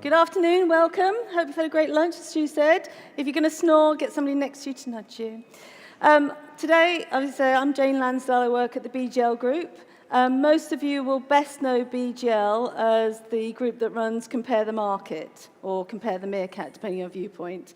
Good afternoon, welcome. Hope you've had a great lunch, as Stu said. If you're going to snore, get somebody next to you to nudge you. Today, obviously, I'm Jayne Lansdell. I work at the BGL Group. Most of you will best know BGL as the group that runs Compare the Market, or Compare the Meerkat, depending on your viewpoint.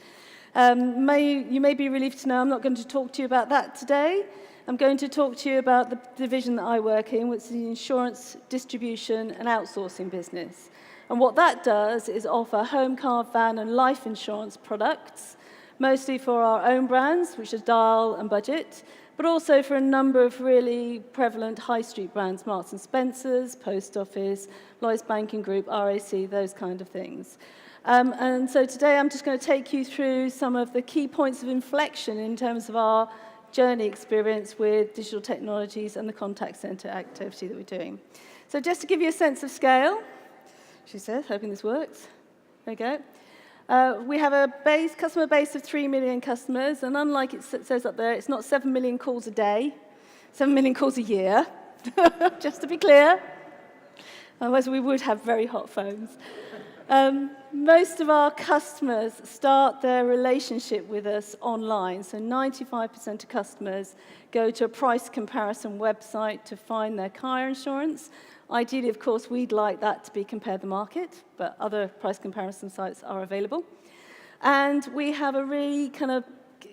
You may be relieved to know I'm not going to talk to you about that today. I'm going to talk to you about the division that I work in, which is the insurance distribution and outsourcing business. And what that does is offer home, car, van, and life insurance products, mostly for our own brands, which are Dial and Budget, but also for a number of really prevalent high street brands, Marks and Spencer's, Post Office, Lloyds Banking Group, RAC, those kind of things. And so today I'm just going to take you through some of the key points of inflection in terms of our journey experience with digital technologies and the contact center activity that we're doing. So just to give you a sense of scale, she says, hoping this works. There you go. We have a customer base of 3 million customers, and unlike it says up there, it's not 7 million calls a day, 7 million calls a year, just to be clear. Otherwise, we would have very hot phones. Most of our customers start their relationship with us online, so 95% of customers go to a price comparison website to find their car insurance. Ideally, of course, we'd like that to be Compare the Market, but other price comparison sites are available. And we have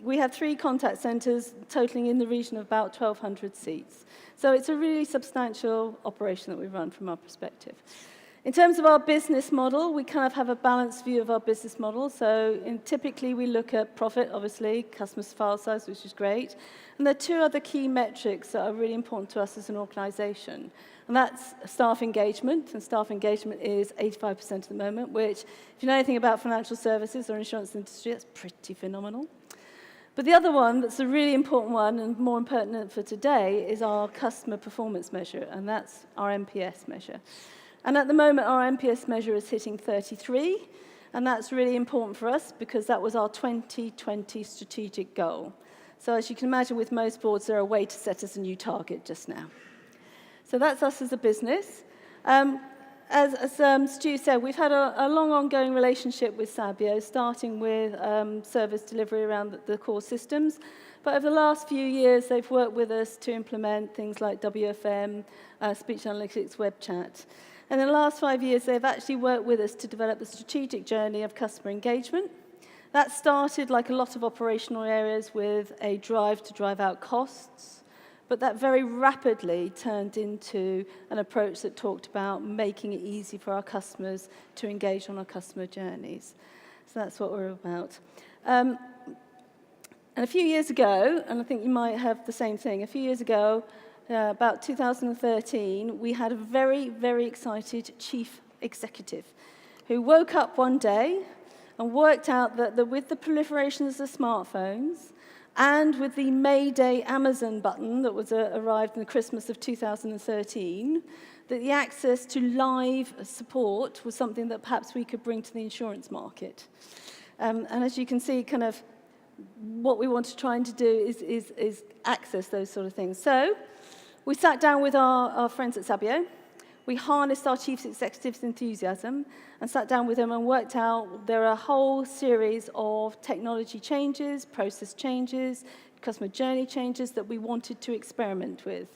we have 3 contact centers totaling in the region of about 1,200 seats. So it's a really substantial operation that we run from our perspective. In terms of our business model, we kind of have a balanced view of our business model. So typically we look at profit, obviously, customer file size, which is great. And there are 2 other key metrics that are really important to us as an organization. And that's staff engagement. And staff engagement is 85% at the moment, which, if you know anything about financial services or insurance industry, that's pretty phenomenal. But the other one that's a really important one and more pertinent for today is our customer performance measure, and that's our NPS measure. And at the moment, our NPS measure is hitting 33, and that's really important for us because that was our 2020 strategic goal. So as you can imagine, with most boards, they're a way to set us a new target just now. So that's us as a business. As Stu said, we've had a long ongoing relationship with Sabio, starting with service delivery around the core systems. But over the last few years, they've worked with us to implement things like WFM, speech analytics, web chat. And in the last 5 years, they've actually worked with us to develop the strategic journey of customer engagement. That started, like a lot of operational areas, with a drive to drive out costs. But that very rapidly turned into an approach that talked about making it easy for our customers to engage on our customer journeys. So that's what we're about. And a few years ago, and I think you might have the same thing, a few years ago, about 2013, we had a very, very excited chief executive who woke up one day and worked out that with the proliferation of the smartphones and with the Mayday Amazon button that was arrived in the Christmas of 2013, that the access to live support was something that perhaps we could bring to the insurance market. And as you can see, kind of what we want to try and to do is access those sort of things. So we sat down with our friends at Sabio. We harnessed our chief executive's enthusiasm and sat down with them and worked out there are a whole series of technology changes, process changes, customer journey changes that we wanted to experiment with.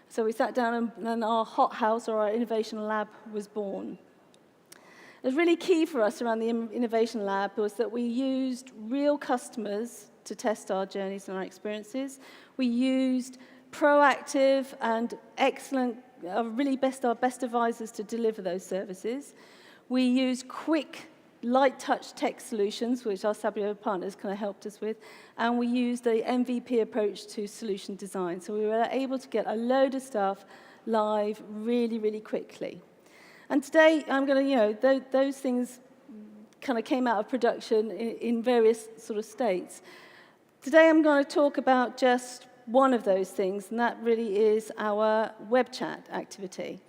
So we sat down and our hothouse, or our innovation lab, was born. It was really key for us around the innovation lab was that we used real customers to test our journeys and our experiences. We used proactive and excellent, our best advisors to deliver those services. We used quick, light touch tech solutions, which our Sabio partners kind of helped us with, and we used a MVP approach to solution design. So we were able to get a load of stuff live really, really quickly. And today, I'm going to, those things kind of came out of production in various sort of states. Today, I'm going to talk about just one of those things, and that really is our web chat activity.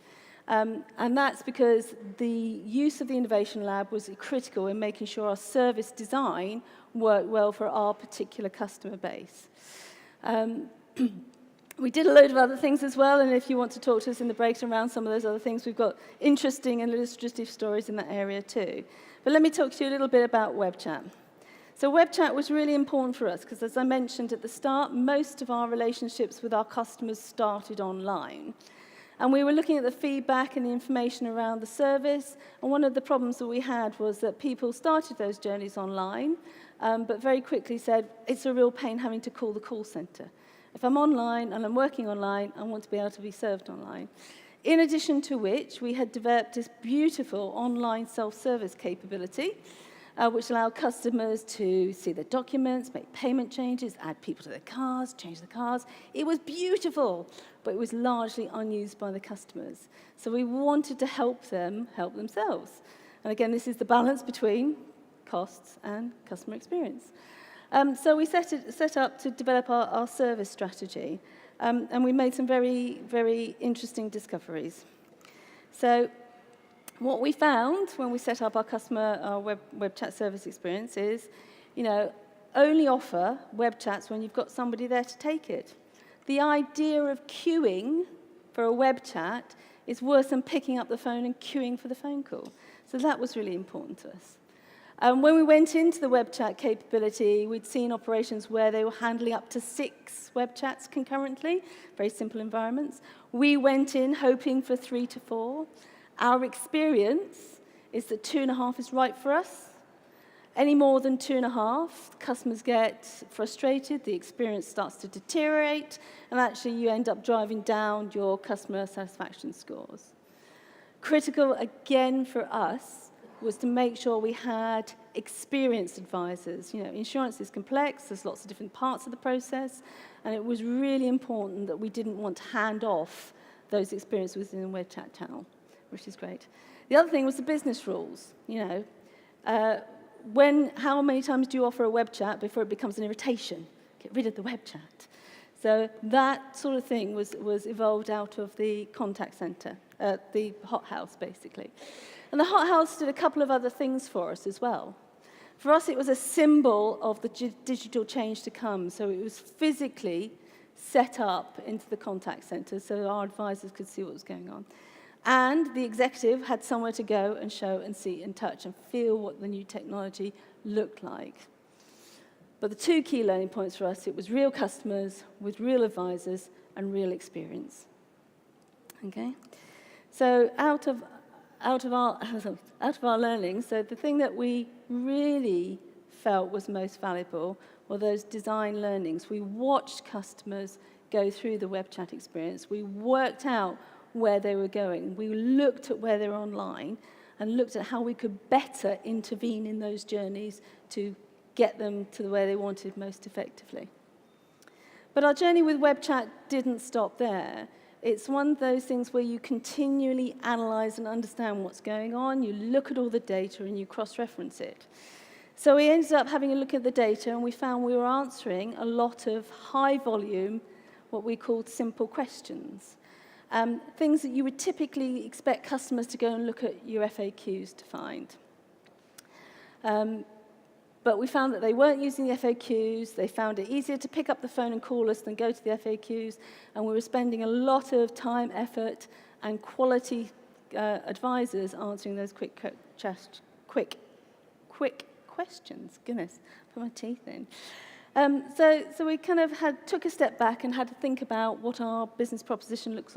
And that's because the use of the Innovation Lab was critical in making sure our service design worked well for our particular customer base. We did a load of other things as well, and if you want to talk to us in the breaks around some of those other things, we've got interesting and illustrative stories in that area too. But let me talk to you a little bit about web chat. So web chat was really important for us because, as I mentioned at the start, most of our relationships with our customers started online. And we were looking at the feedback and the information around the service, and one of the problems that we had was that people started those journeys online, but very quickly said, it's a real pain having to call the call center. If I'm online and I'm working online, I want to be able to be served online. In addition to which, we had developed this beautiful online self-service capability, which allowed customers to see their documents, make payment changes, add people to their cars, change the cars. It was beautiful, but it was largely unused by the customers. So we wanted to help them help themselves. And again, this is the balance between costs and customer experience. So we set up to develop our service strategy, and we made some very, very interesting discoveries. So what we found when we set up our web chat service experience is, only offer web chats when you've got somebody there to take it. The idea of queuing for a web chat is worse than picking up the phone and queuing for the phone call. So that was really important to us. When we went into the web chat capability, we'd seen operations where they were handling up to 6 web chats concurrently, very simple environments. We went in hoping for 3 to 4. Our experience is that 2.5 is right for us. Any more than 2.5, customers get frustrated, the experience starts to deteriorate, and actually you end up driving down your customer satisfaction scores. Critical, again, for us was to make sure we had experienced advisors. Insurance is complex, there's lots of different parts of the process, and it was really important that we didn't want to hand off those experiences within the web chat channel, which is great. The other thing was the business rules. How many times do you offer a web chat before it becomes an irritation? Get rid of the web chat. So that sort of thing was evolved out of the contact center, the hothouse, basically. And the hothouse did a couple of other things for us as well. For us, it was a symbol of the digital change to come. So it was physically set up into the contact center so our advisors could see what was going on. And the executive had somewhere to go and show and see and touch and feel what the new technology looked like. But the 2 key learning points for us, it was real customers with real advisors and real experience. Okay? So out of our learning, so the thing that we really felt was most valuable were those design learnings. We watched customers go through the web chat experience. We worked out where they were going. We looked at where they were online and looked at how we could better intervene in those journeys to get them to where they wanted most effectively. But our journey with web chat didn't stop there. It's one of those things where you continually analyze and understand what's going on, you look at all the data and you cross-reference it. So we ended up having a look at the data and we found we were answering a lot of high volume, what we called simple questions. Things that you would typically expect customers to go and look at your FAQs to find. But we found that they weren't using the FAQs, they found it easier to pick up the phone and call us than go to the FAQs, and we were spending a lot of time, effort, and quality advisors answering those quick questions. Goodness, put my teeth in. So we kind of took a step back and had to think about what our business proposition looks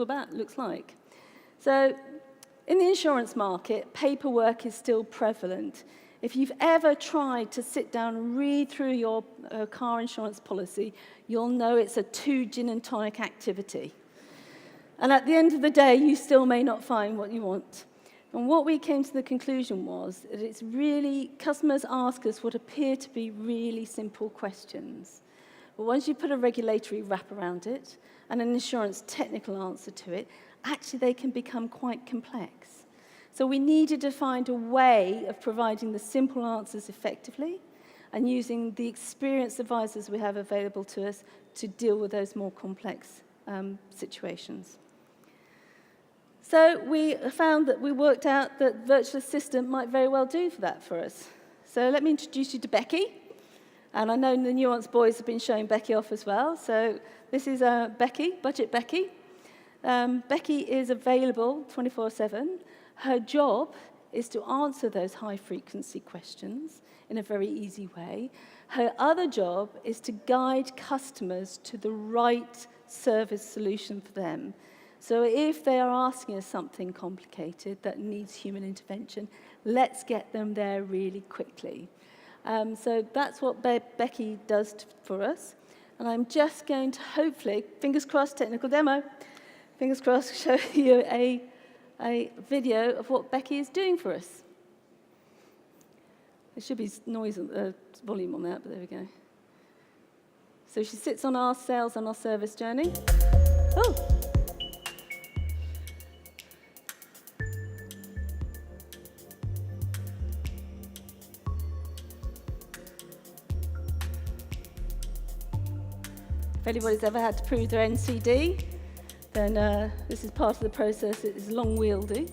like. So in the insurance market, paperwork is still prevalent. If you've ever tried to sit down and read through your car insurance policy, you'll know it's a 2 gin and tonic activity. And at the end of the day, you still may not find what you want. And what we came to the conclusion was that it's really, customers ask us what appear to be really simple questions. But once you put a regulatory wrap around it and an insurance technical answer to it, actually they can become quite complex. So we needed to find a way of providing the simple answers effectively and using the experienced advisors we have available to us to deal with those more complex situations. So we found that we worked out that virtual assistant might very well do that for us. So let me introduce you to Becky. And I know the Nuance boys have been showing Becky off as well. So this is Becky, Budget Becky. Becky is available 24/7. Her job is to answer those high-frequency questions in a very easy way. Her other job is to guide customers to the right service solution for them. So if they are asking us something complicated that needs human intervention, let's get them there really quickly. So that's what Becky does for us. And I'm just going to hopefully, fingers crossed, technical demo, fingers crossed, show you a video of what Becky is doing for us. There should be noise, volume on that, but there we go. So she sits on our sales and our service journey. Oh. If anybody's ever had to prove their NCD, then this is part of the process. It is long-wieldy.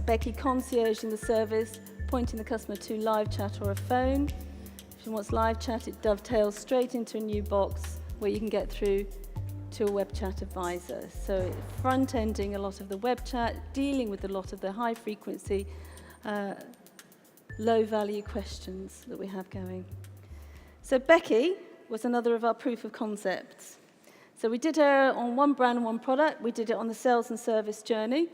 Becky concierge in the service, pointing the customer to live chat or a phone. If she wants live chat, it dovetails straight into a new box where you can get through to a web chat advisor. So front-ending a lot of the web chat, dealing with a lot of the high-frequency, low-value questions that we have going. So Becky was another of our proof of concepts. So we did her on one brand and one product. We did it on the sales and service journey.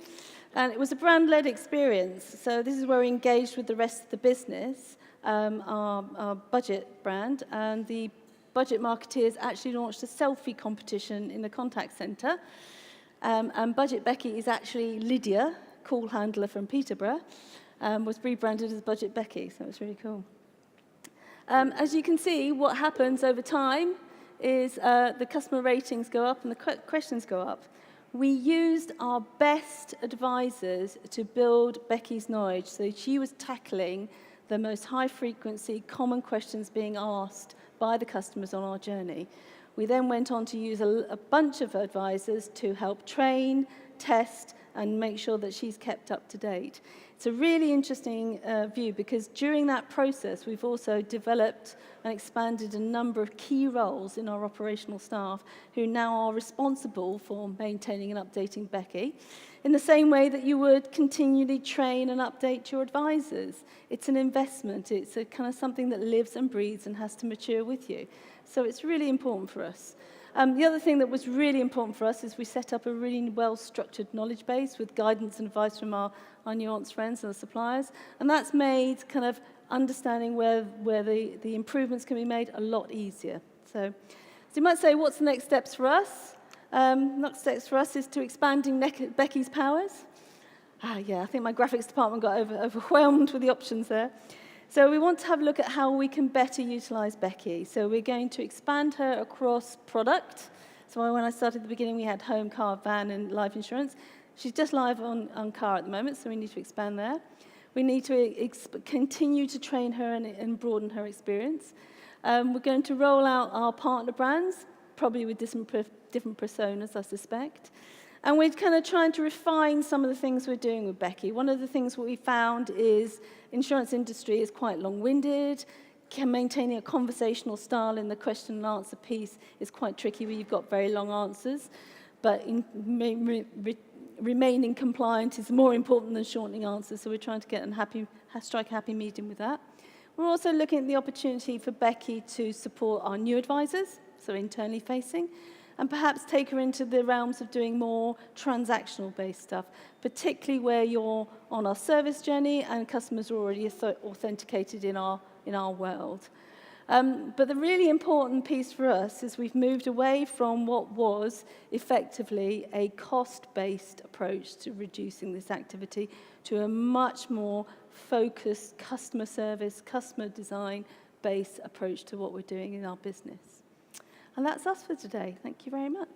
And it was a brand-led experience. So this is where we engaged with the rest of the business, our budget brand, and the budget marketeers actually launched a selfie competition in the contact center. And Budget Becky is actually Lydia, call handler from Peterborough, was rebranded as Budget Becky, so it's really cool. As you can see, what happens over time is the customer ratings go up and the questions go up. We used our best advisors to build Becky's knowledge, so she was tackling the most high-frequency, common questions being asked by the customers on our journey. We then went on to use a bunch of advisors to help train, test, and make sure that she's kept up to date. It's a really interesting view because during that process, we've also developed and expanded a number of key roles in our operational staff who now are responsible for maintaining and updating Becky in the same way that you would continually train and update your advisors. It's an investment. It's a kind of something that lives and breathes and has to mature with you. So it's really important for us. The other thing that was really important for us is we set up a really well-structured knowledge base with guidance and advice from our Nuance friends and the suppliers. And that's made kind of understanding where the improvements can be made a lot easier. So you might say, what's the next steps for us? Next steps for us is to expanding Becky's powers. Yeah, I think my graphics department got overwhelmed with the options there. So we want to have a look at how we can better utilize Becky. So we're going to expand her across product. So when I started at the beginning, we had home, car, van, and life insurance. She's just live on car at the moment, so we need to expand there. We need to continue to train her and broaden her experience. We're going to roll out our partner brands, probably with different personas, I suspect. And we're kind of trying to refine some of the things we're doing with Becky. One of the things we found is insurance industry is quite long-winded. Maintaining a conversational style in the question and answer piece is quite tricky where you've got very long answers. But remaining compliant is more important than shortening answers, so we're trying to get strike a happy medium with that. We're also looking at the opportunity for Becky to support our new advisors, so internally facing, and perhaps take her into the realms of doing more transactional-based stuff, particularly where you're on our service journey and customers are already authenticated in our world. But the really important piece for us is we've moved away from what was effectively a cost-based approach to reducing this activity to a much more focused customer service, customer design-based approach to what we're doing in our business. And that's us for today. Thank you very much.